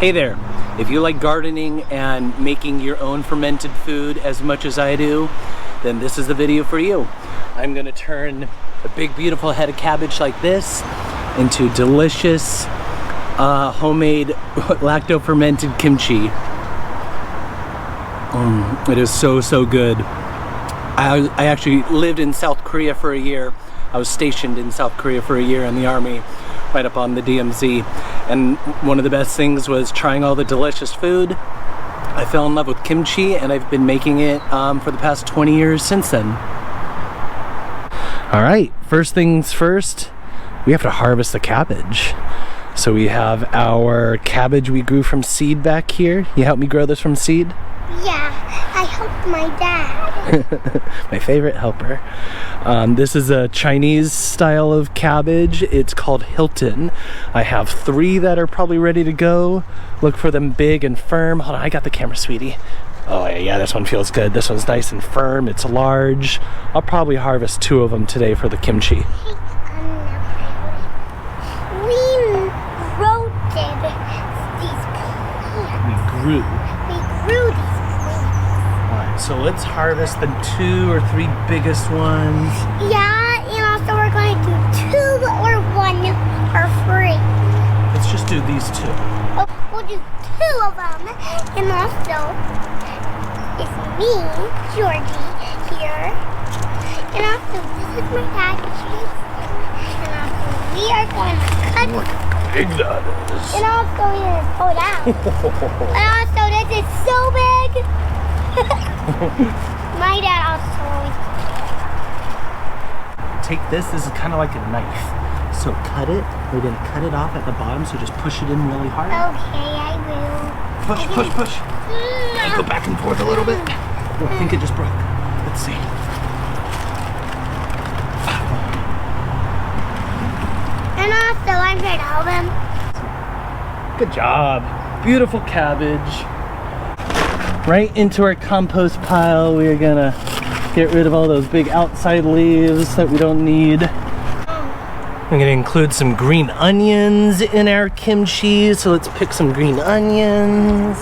Hey there, if you like gardening and making your own fermented food as much as I do, then this is the video for you. I'm gonna turn a big beautiful head of cabbage like this into delicious homemade lacto fermented kimchi. It is so good. I actually lived in South Korea for a year. I was stationed in South Korea for a year in the army, right up on the DMZ. And one of the best things was trying all the delicious food. I fell in love with kimchi and I've been making it for the past 20 years since then. All right, first things first, we have to harvest the cabbage. So we have our cabbage we grew from seed back here. You helped me grow this from seed? Yeah, I helped my dad. My favorite helper. This is a Chinese style of cabbage. It's called Hilton. I have 3 that are probably ready to go. Look for them big and firm. Hold on, I got the camera, sweetie. Oh yeah, this one feels good. This one's nice and firm. It's large. I'll probably harvest 2 of them today for the kimchi. We roasted these plants. We grew these plants. So let's harvest the 2 or 3 biggest ones. Yeah, and also we're going to do 2 or 1 or 3. Let's just do these 2. Oh, we'll do 2 of them. And also, it's me, Georgie, here. And also, this is my package. And also, we are going to cut. Look how big that is. And also, we're going to pull it out. And also, this is so big. My dad also. Take this. This is kind of like a knife. So cut it. We're going to cut it off at the bottom. So just push it in really hard. Okay, I will. Push. And go back and forth a little bit. Oh, I think it just broke. Let's see. And also, I'm here to help him. Good job. Beautiful cabbage. Right into our compost pile. We are gonna get rid of all those big outside leaves that we don't need. I'm gonna include some green onions in our kimchi, so let's pick some green onions.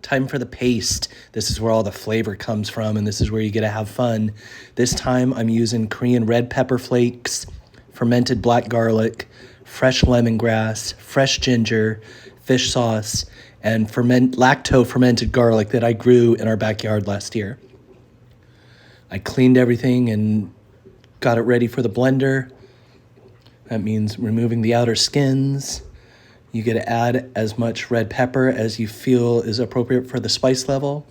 Time for the paste. This is where all the flavor comes from, and this is where you get to have fun. This time I'm using Korean red pepper flakes, fermented black garlic, fresh lemongrass, fresh ginger, fish sauce, and lacto fermented garlic that I grew in our backyard last year. I cleaned everything and got it ready for the blender. That means removing the outer skins. You get to add as much red pepper as you feel is appropriate for the spice level.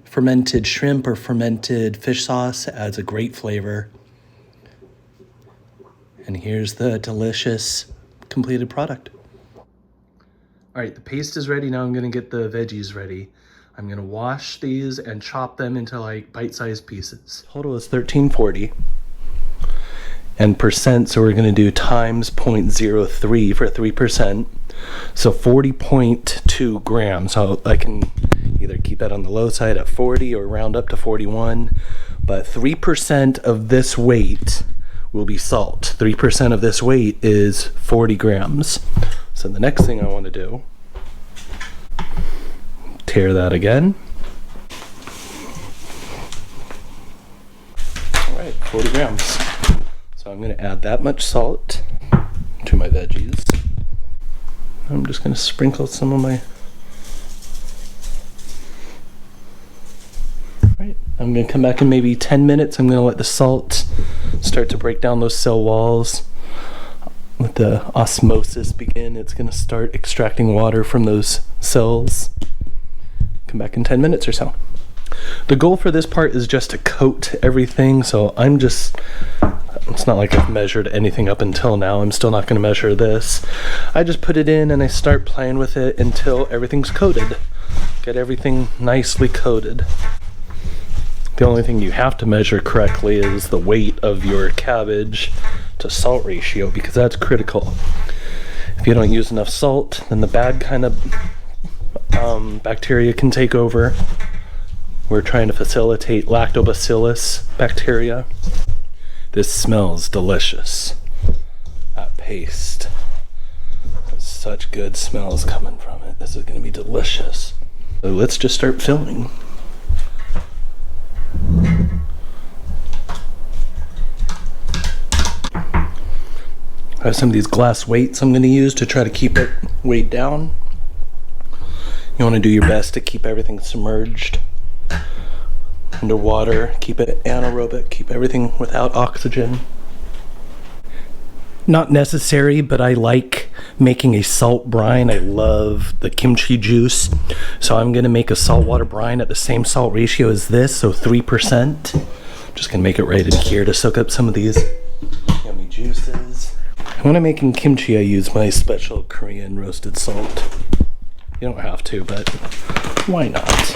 Fermented shrimp or fermented fish sauce adds a great flavor. And here's the delicious completed product. All right, the paste is ready. Now I'm gonna get the veggies ready. I'm gonna wash these and chop them into like bite-sized pieces. Total is 1340. And percent, so we're gonna do times 0.03 for 3%. So 40.2 grams. So I can either keep that on the low side at 40 or round up to 41. But 3% of this weight will be salt. 3% of this weight is 40 grams. So the next thing I want to do, tear that again. All right, 40 grams. So I'm going to add that much salt to my veggies. I'm just going to sprinkle some of my... Right. I'm going to come back in maybe 10 minutes. I'm going to let the salt start to break down those cell walls. Let the osmosis begin. It's going to start extracting water from those cells. Come back in 10 minutes or so. The goal for this part is just to coat everything. So I'm just... It's not like I've measured anything up until now. I'm still not going to measure this. I just put it in and I start playing with it until everything's coated. Get everything nicely coated. The only thing you have to measure correctly is the weight of your cabbage to salt ratio, because that's critical. If you don't use enough salt, then the bad kind of bacteria can take over. We're trying to facilitate lactobacillus bacteria. This smells delicious. That paste. There's such good smells coming from it. This is gonna be delicious. So let's just start filling. I have some of these glass weights I'm gonna use to try to keep it weighed down. You wanna do your best to keep everything submerged underwater, keep it anaerobic, keep everything without oxygen. Not necessary, but I like making a salt brine. I love the kimchi juice. So I'm gonna make a saltwater brine at the same salt ratio as this, so 3%. Just gonna make it right in here to soak up some of these yummy juices. When I'm making kimchi, I use my special Korean roasted salt. You don't have to, but why not?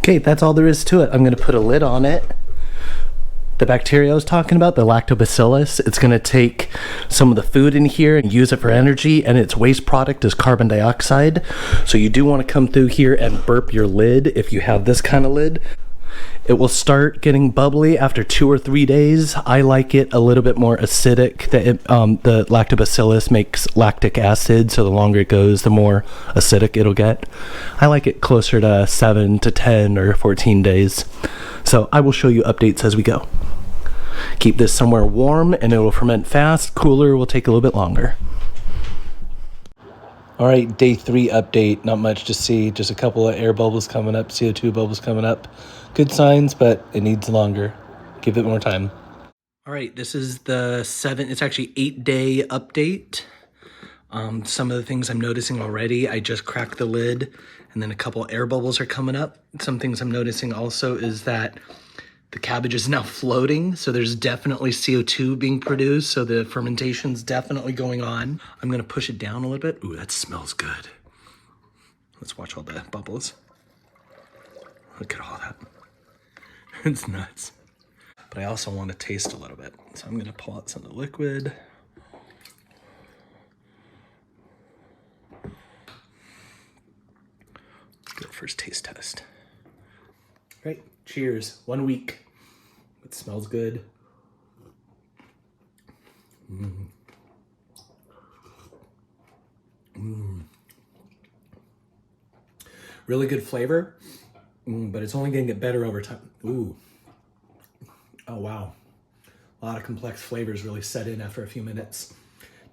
Okay, that's all there is to it. I'm gonna put a lid on it. The bacteria I was talking about, the lactobacillus, it's gonna take some of the food in here and use it for energy, and its waste product is carbon dioxide. So you do wanna come through here and burp your lid if you have this kind of lid. It will start getting bubbly after 2 or 3 days. I like it a little bit more acidic. The lactobacillus makes lactic acid, so the longer it goes, the more acidic it'll get. I like it closer to 7 to 10 or 14 days. So I will show you updates as we go. Keep this somewhere warm and it will ferment fast. Cooler will take a little bit longer. All right, day 3 update. Not much to see, just a couple of air bubbles coming up, CO2 bubbles coming up. Good signs, but it needs longer. Give it more time. All right, this is the 8-day update. Some of the things I'm noticing already, I just cracked the lid and then a couple air bubbles are coming up. Some things I'm noticing also is that the cabbage is now floating, so there's definitely CO2 being produced, so the fermentation's definitely going on. I'm gonna push it down a little bit. Ooh, that smells good. Let's watch all the bubbles. Look at all that. It's nuts. But I also want to taste a little bit. So I'm gonna pull out some of the liquid. Good first taste test. Great, cheers. 1 week. It smells good. Really good flavor, but it's only gonna get better over time. Ooh. Oh, wow. A lot of complex flavors really set in after a few minutes.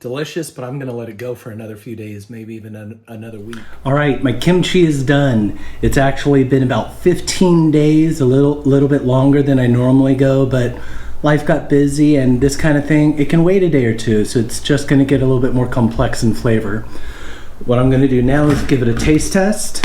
Delicious, but I'm gonna let it go for another few days, maybe even another week. All right, my kimchi is done. It's actually been about 15 days, a little bit longer than I normally go, but life got busy and this kind of thing, it can wait a day or two, so it's just gonna get a little bit more complex in flavor. What I'm gonna do now is give it a taste test.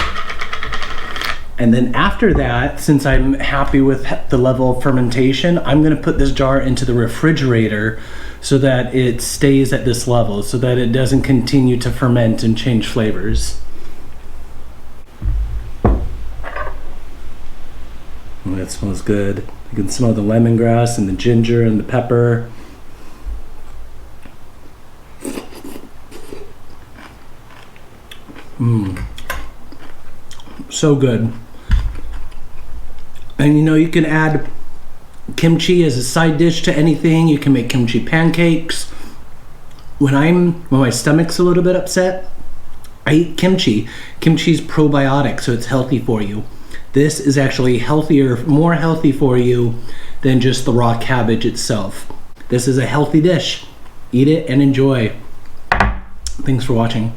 And then after that, since I'm happy with the level of fermentation, I'm gonna put this jar into the refrigerator so that it stays at this level, so that it doesn't continue to ferment and change flavors. Oh, that smells good. You can smell the lemongrass and the ginger and the pepper. So good. And you know, you can add kimchi as a side dish to anything. You can make kimchi pancakes. When my stomach's a little bit upset, I eat kimchi. Kimchi's probiotic, so it's healthy for you. This is actually healthier, more healthy for you than just the raw cabbage itself. This is a healthy dish. Eat it and enjoy. Thanks for watching.